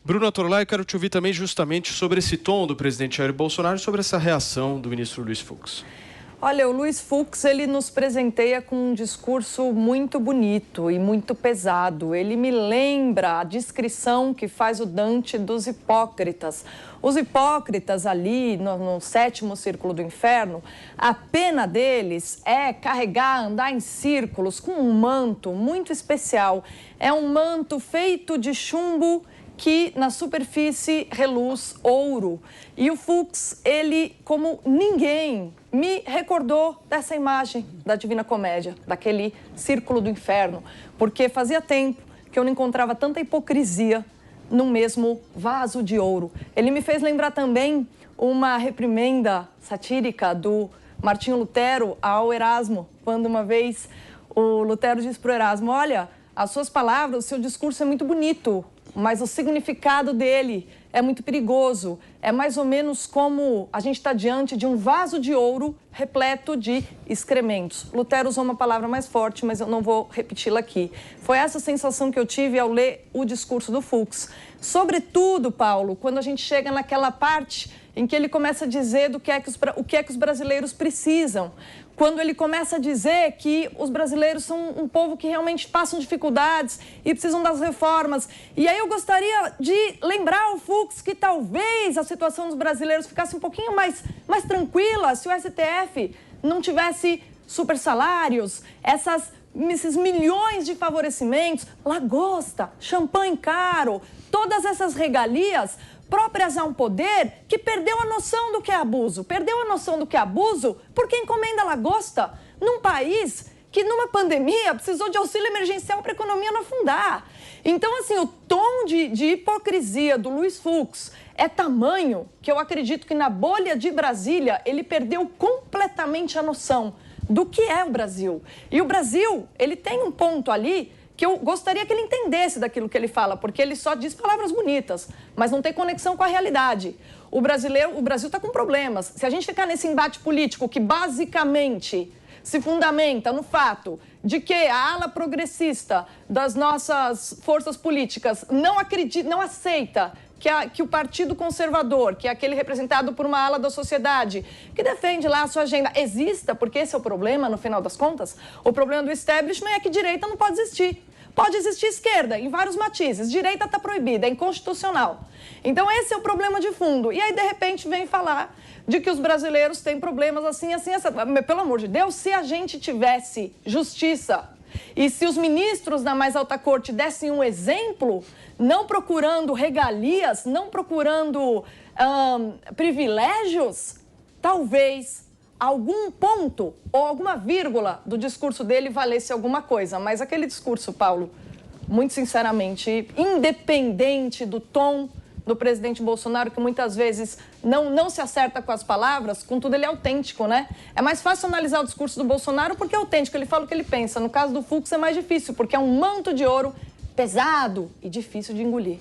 Bruna Torlai, eu quero te ouvir também justamente sobre esse tom do presidente Jair Bolsonaro e sobre essa reação do ministro Luiz Fux. Olha, o Luiz Fux, ele nos presenteia com um discurso muito bonito e muito pesado. Ele me lembra a descrição que faz o Dante dos hipócritas. Os hipócritas ali no sétimo círculo do inferno, a pena deles é carregar, andar em círculos com um manto muito especial. É um manto feito de chumbo que na superfície reluz ouro. E o Fux, ele, como ninguém, me recordou dessa imagem da Divina Comédia, daquele círculo do inferno, porque fazia tempo que eu não encontrava tanta hipocrisia no mesmo vaso de ouro. Ele me fez lembrar também uma reprimenda satírica do Martinho Lutero ao Erasmo, quando uma vez o Lutero disse para o Erasmo: olha, as suas palavras, o seu discurso é muito bonito, mas o significado dele é muito perigoso. É mais ou menos como a gente está diante de um vaso de ouro repleto de excrementos. Lutero usou uma palavra mais forte, mas eu não vou repeti-la aqui. Foi essa sensação que eu tive ao ler o discurso do Fux. Sobretudo, Paulo, quando a gente chega naquela parte em que ele começa a dizer o que é que os brasileiros precisam. Quando ele começa a dizer que os brasileiros são um povo que realmente passam dificuldades e precisam das reformas. E aí eu gostaria de lembrar ao Fux que talvez a situação dos brasileiros ficasse um pouquinho mais tranquila se o STF não tivesse super salários, esses milhões de favorecimentos, lagosta, champanhe caro, todas essas regalias próprias a um poder que perdeu a noção do que é abuso. Perdeu a noção do que é abuso porque encomenda lagosta num país que numa pandemia precisou de auxílio emergencial para a economia não afundar. Então, assim, o tom de hipocrisia do Luiz Fux é tamanho que eu acredito que na bolha de Brasília ele perdeu completamente a noção do que é o Brasil. E o Brasil, ele tem um ponto ali que eu gostaria que ele entendesse daquilo que ele fala, porque ele só diz palavras bonitas, mas não tem conexão com a realidade. O Brasil está com problemas. Se a gente ficar nesse embate político que basicamente se fundamenta no fato de que a ala progressista das nossas forças políticas não aceita que o Partido Conservador, que é aquele representado por uma ala da sociedade, que defende lá a sua agenda, exista, porque esse é o problema, no final das contas. O problema do establishment é que direita não pode existir. Pode existir esquerda, em vários matizes. Direita está proibida, é inconstitucional. Então, esse é o problema de fundo. E aí, de repente, vem falar de que os brasileiros têm problemas assim. Pelo amor de Deus, se a gente tivesse justiça e se os ministros da mais alta corte dessem um exemplo, não procurando regalias, não procurando privilégios, talvez algum ponto ou alguma vírgula do discurso dele valesse alguma coisa. Mas aquele discurso, Paulo, muito sinceramente, independente do tom do presidente Bolsonaro, que muitas vezes não se acerta com as palavras, contudo ele é autêntico, né? É mais fácil analisar o discurso do Bolsonaro porque é autêntico, ele fala o que ele pensa. No caso do Fux é mais difícil, porque é um manto de ouro pesado e difícil de engolir.